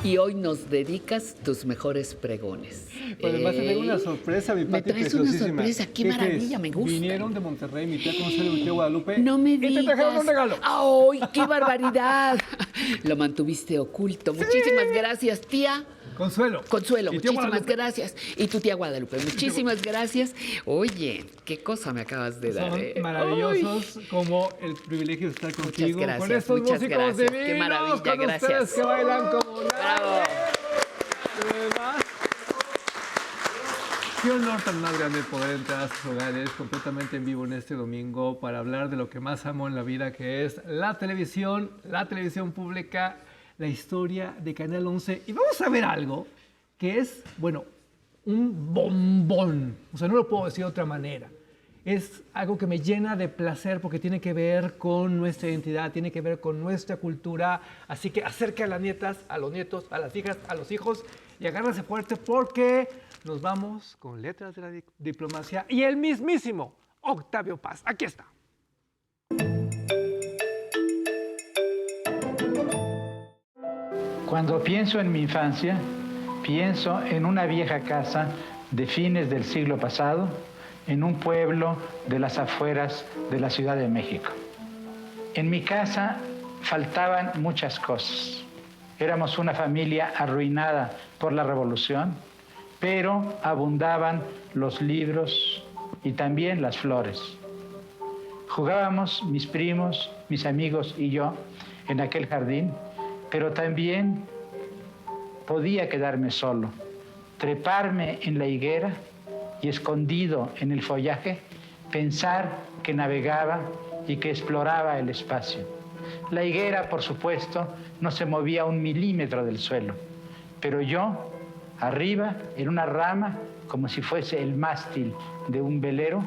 y hoy nos dedicas tus mejores pregones. Pues además te tengo una sorpresa, mi Me Pati traes una preciosísima. sorpresa, qué maravilla, me gusta. Vinieron de Monterrey, mi tía Consuelo y mi tía Guadalupe. No me y digas. te trajeron un regalo. ¡Ay, qué barbaridad! Lo mantuviste oculto. Muchísimas gracias, tía. Consuelo. Consuelo, Y tía muchísimas Guadalupe. gracias. Y tu tía Guadalupe, muchísimas gracias. Oye, qué cosa me acabas de dar. Son maravillosos, como el privilegio de estar contigo. gracias, con estos muchas músicos gracias. divinos, Qué maravilla, con gracias. ustedes que bailan como nadie. Bravo. Además, qué honor tan más grande poder entrar a sus hogares completamente en vivo en este domingo para hablar de lo que más amo en la vida, que es la televisión pública, la historia de Canal 11. Y vamos a ver algo que es, bueno, un bombón. O sea, no lo puedo decir de otra manera. Es algo que me llena de placer porque tiene que ver con nuestra identidad, tiene que ver con nuestra cultura. Así que acerca a las nietas, a los nietos, a las hijas, a los hijos y agárrense fuerte porque nos vamos con Letras de la Diplomacia y el mismísimo Octavio Paz. Aquí está. Cuando pienso en mi infancia, pienso en una vieja casa de fines del siglo pasado, en un pueblo de las afueras de la Ciudad de México. En mi casa faltaban muchas cosas. Éramos una familia arruinada por la revolución, pero abundaban los libros y también las flores. Jugábamos mis primos, mis amigos y yo en aquel jardín, pero también podía quedarme solo, treparme en la higuera y escondido en el follaje, pensar que navegaba y que exploraba el espacio. La higuera, por supuesto, no se movía un milímetro del suelo, pero yo, arriba, en una rama, como si fuese el mástil de un velero,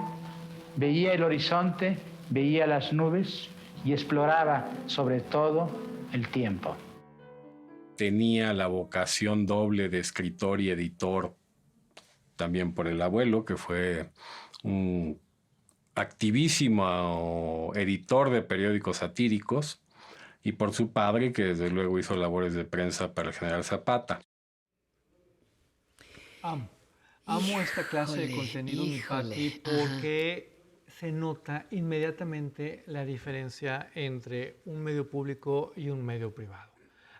veía el horizonte, veía las nubes y exploraba sobre todo el tiempo. Tenía la vocación doble de escritor y editor, también por el abuelo, que fue un activísimo editor de periódicos satíricos, y por su padre, que desde luego hizo labores de prensa para el general Zapata. Amo esta clase de contenido, mi Pati, porque se nota inmediatamente la diferencia entre un medio público y un medio privado.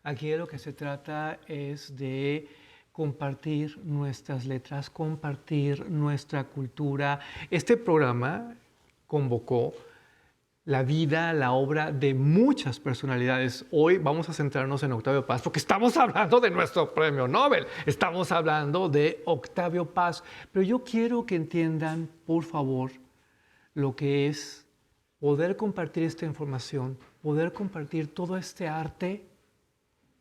Aquí de lo que se trata es de compartir nuestras letras, compartir nuestra cultura. Este programa convocó la vida, la obra de muchas personalidades. Hoy vamos a centrarnos en Octavio Paz porque estamos hablando de nuestro premio Nobel, estamos hablando de Octavio Paz. Pero yo quiero que entiendan, por favor, lo que es poder compartir esta información, poder compartir todo este arte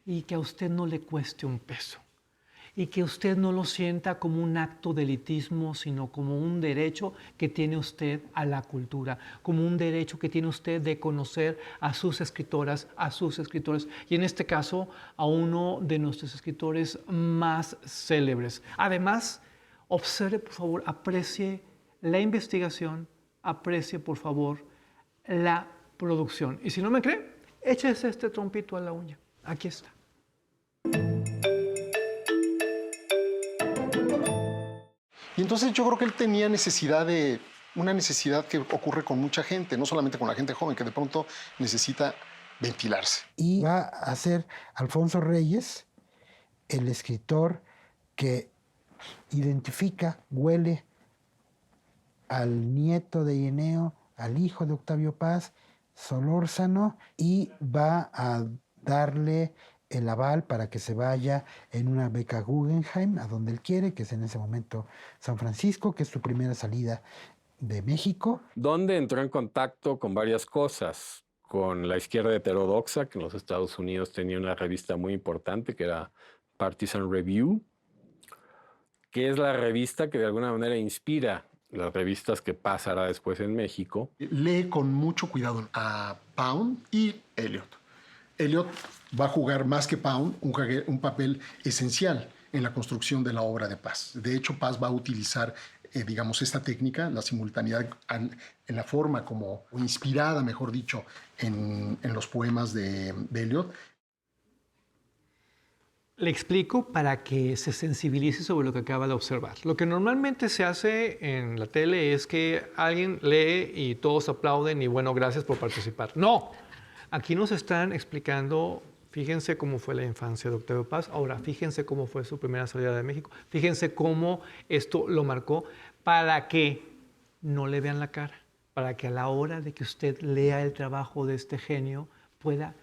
y que a usted no le cueste un peso. Y que usted no lo sienta como un acto de elitismo, sino como un derecho que tiene usted a la cultura, como un derecho que tiene usted de conocer a sus escritoras, a sus escritores, y en este caso a uno de nuestros escritores más célebres. Además, observe, por favor, aprecie la investigación, aprecie, por favor, la producción. Y si no me cree, échese este trompito a la uña. Aquí está. Y entonces yo creo que él tenía una necesidad que ocurre con mucha gente, no solamente con la gente joven, que de pronto necesita ventilarse. Y va a ser Alfonso Reyes, el escritor que identifica, huele al nieto de Ireneo, al hijo de Octavio Paz, Solórzano, y va a darle el aval para que se vaya en una beca Guggenheim, a donde él quiere, que es en ese momento San Francisco, que es su primera salida de México. Donde entró en contacto con varias cosas, con la izquierda heterodoxa, que en los Estados Unidos tenía una revista muy importante, que era Partisan Review, que es la revista que de alguna manera inspira las revistas que pasará después en México. Lee con mucho cuidado a Pound y Eliot. Eliot va a jugar más que Pound un papel esencial en la construcción de la obra de Paz. De hecho, Paz va a utilizar, digamos, esta técnica, la simultaneidad, en la forma como, o inspirada, mejor dicho, en los poemas de Eliot. Le explico para que se sensibilice sobre lo que acaba de observar. Lo que normalmente se hace en la tele es que alguien lee y todos aplauden y bueno, gracias por participar. No, aquí nos están explicando, fíjense cómo fue la infancia de Octavio Paz, ahora fíjense cómo fue su primera salida de México, fíjense cómo esto lo marcó para que no le vean la cara, para que a la hora de que usted lea el trabajo de este genio pueda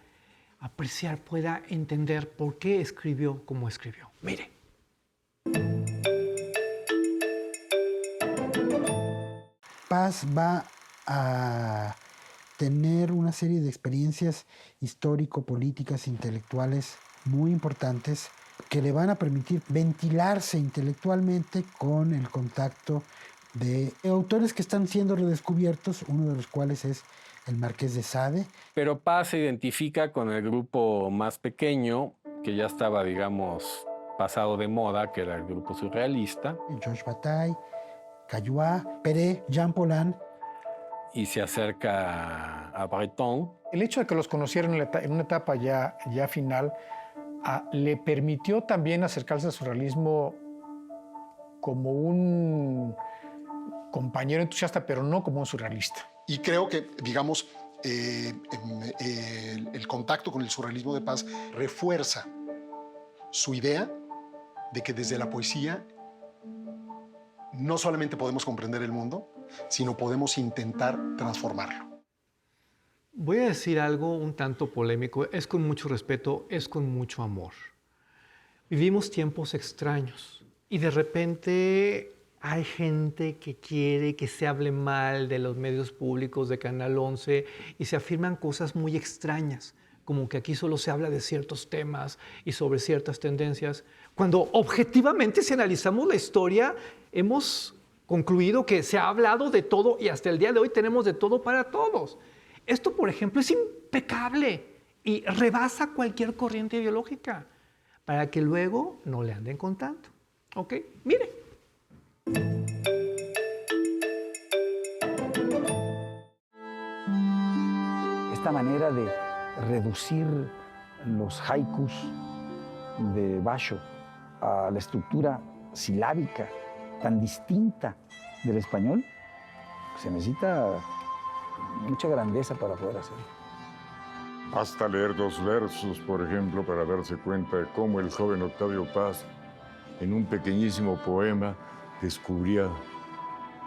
apreciar, pueda entender por qué escribió como escribió. Mire. Paz va a tener una serie de experiencias histórico-políticas, intelectuales muy importantes que le van a permitir ventilarse intelectualmente con el contacto de autores que están siendo redescubiertos, uno de los cuales es el Marqués de Sade. Pero Paz se identifica con el grupo más pequeño, que ya estaba, digamos, pasado de moda, que era el grupo surrealista. Georges Bataille, Caillois, Perret, Jean Paulhan. Y se acerca a Breton. El hecho de que los conocieron en una etapa ya final le permitió también acercarse al surrealismo como un compañero entusiasta, pero no como un surrealista. Y creo que, digamos, el contacto con el surrealismo de Paz refuerza su idea de que desde la poesía no solamente podemos comprender el mundo, sino podemos intentar transformarlo. Voy a decir algo un tanto polémico, es con mucho respeto, es con mucho amor. Vivimos tiempos extraños y de repente hay gente que quiere que se hable mal de los medios públicos de Canal 11 y se afirman cosas muy extrañas, como que aquí solo se habla de ciertos temas y sobre ciertas tendencias, cuando objetivamente si analizamos la historia hemos concluido que se ha hablado de todo y hasta el día de hoy tenemos de todo para todos. Esto, por ejemplo, es impecable y rebasa cualquier corriente ideológica para que luego no le anden contando. ¿Ok? Mire. Esta manera de reducir los haikus de Basho a la estructura silábica tan distinta del español, se necesita mucha grandeza para poder hacerlo. Basta leer 2 versos, por ejemplo, para darse cuenta de cómo el joven Octavio Paz, en un pequeñísimo poema, descubría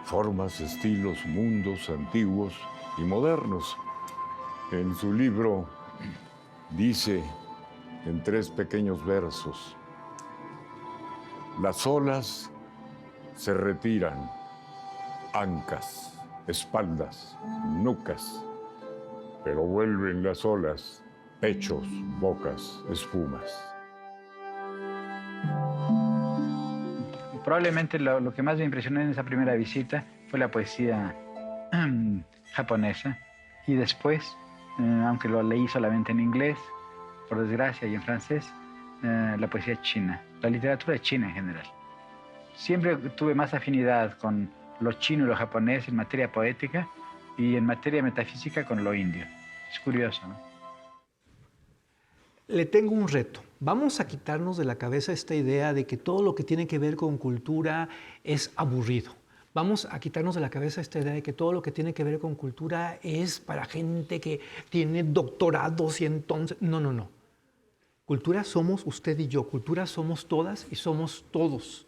formas, estilos, mundos antiguos y modernos. En su libro dice, en 3 pequeños versos, las olas se retiran, ancas, espaldas, nucas, pero vuelven las olas, pechos, bocas, espumas. Probablemente lo que más me impresionó en esa primera visita fue la poesía japonesa y después, aunque lo leí solamente en inglés, por desgracia, y en francés, la poesía china, la literatura china en general. Siempre tuve más afinidad con lo chino y lo japonés en materia poética y en materia metafísica con lo indio. Es curioso, ¿no? Le tengo un reto. Vamos a quitarnos de la cabeza esta idea de que todo lo que tiene que ver con cultura es aburrido. Vamos a quitarnos de la cabeza esta idea de que todo lo que tiene que ver con cultura es para gente que tiene doctorados y entonces... No, no, no. Cultura somos usted y yo. Cultura somos todas y somos todos.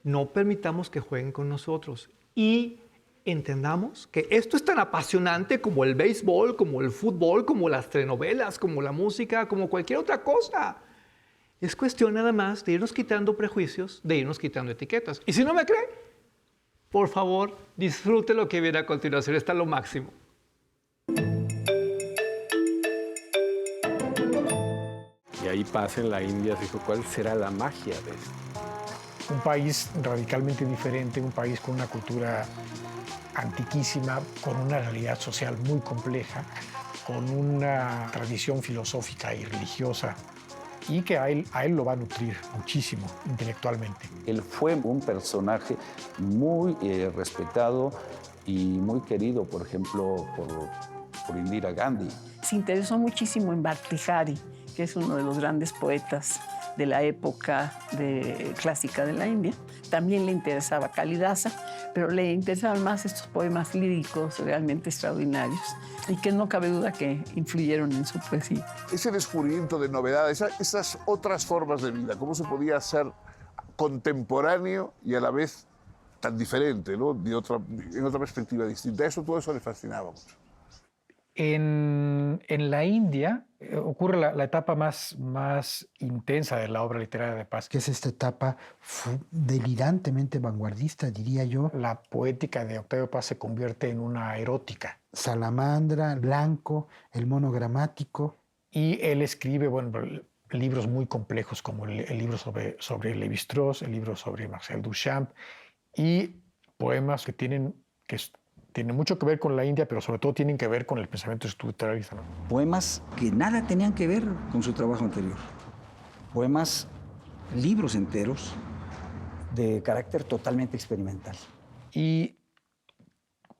No permitamos que jueguen con nosotros. Y entendamos que esto es tan apasionante como el béisbol, como el fútbol, como las telenovelas, como la música, como cualquier otra cosa. Es cuestión nada más de irnos quitando prejuicios, de irnos quitando etiquetas. Y si no me cree, por favor, disfrute lo que viene a continuación. Está lo máximo. Y ahí Paz en la India se dijo, ¿cuál será la magia de esto? Un país radicalmente diferente, un país con una cultura antiquísima, con una realidad social muy compleja, con una tradición filosófica y religiosa, y que a él lo va a nutrir muchísimo intelectualmente. Él fue un personaje muy respetado y muy querido, por ejemplo, por Indira Gandhi. Se interesó muchísimo en Bhartrihari, que es uno de los grandes poetas de la época clásica de la India. También le interesaba Kalidasa, pero le interesaban más estos poemas líricos realmente extraordinarios y que no cabe duda que influyeron en su poesía. Ese descubrimiento de novedades, esas otras formas de vida, cómo se podía ser contemporáneo y a la vez tan diferente, ¿no? En otra perspectiva distinta. Todo eso le fascinaba mucho. En la India ocurre la etapa más intensa de la obra literaria de Paz. Que es esta etapa delirantemente vanguardista, diría yo. La poética de Octavio Paz se convierte en una erótica. Salamandra, Blanco, el monogramático. Y él escribe, libros muy complejos como el libro sobre Lévi-Strauss, el libro sobre Marcel Duchamp, y poemas que tienen mucho que ver con la India, pero sobre todo tienen que ver con el pensamiento estructuralista, ¿no? Poemas que nada tenían que ver con su trabajo anterior. Poemas, libros enteros de carácter totalmente experimental. Y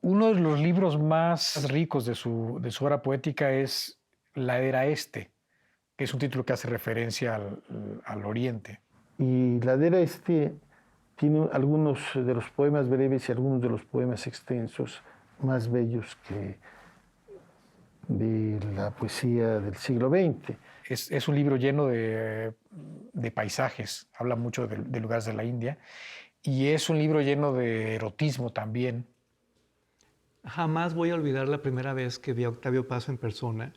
uno de los libros más ricos de su obra poética es La Era Este, que es un título que hace referencia al Oriente. Y La Era Este tiene algunos de los poemas breves y algunos de los poemas extensos más bellos que de la poesía del siglo XX. Es un libro lleno de paisajes, habla mucho de lugares de la India, y es un libro lleno de erotismo también. Jamás voy a olvidar la primera vez que vi a Octavio Paz en persona,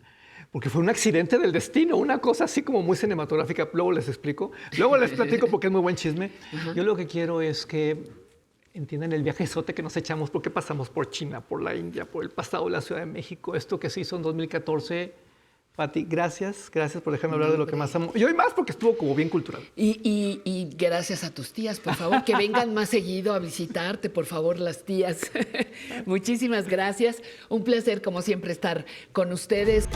porque fue un accidente del destino, una cosa así como muy cinematográfica. Luego les explico, luego les platico porque es muy buen chisme. Yo lo que quiero es que entiendan el viajezote que nos echamos porque pasamos por China, por la India, por el pasado de la Ciudad de México. Esto que se hizo en 2014... Pati, gracias por dejarme hablar de lo que más amo. Y hoy más porque estuvo como bien cultural. Y gracias a tus tías, por favor, que vengan más seguido a visitarte, por favor, las tías. Muchísimas gracias. Un placer, como siempre, estar con ustedes.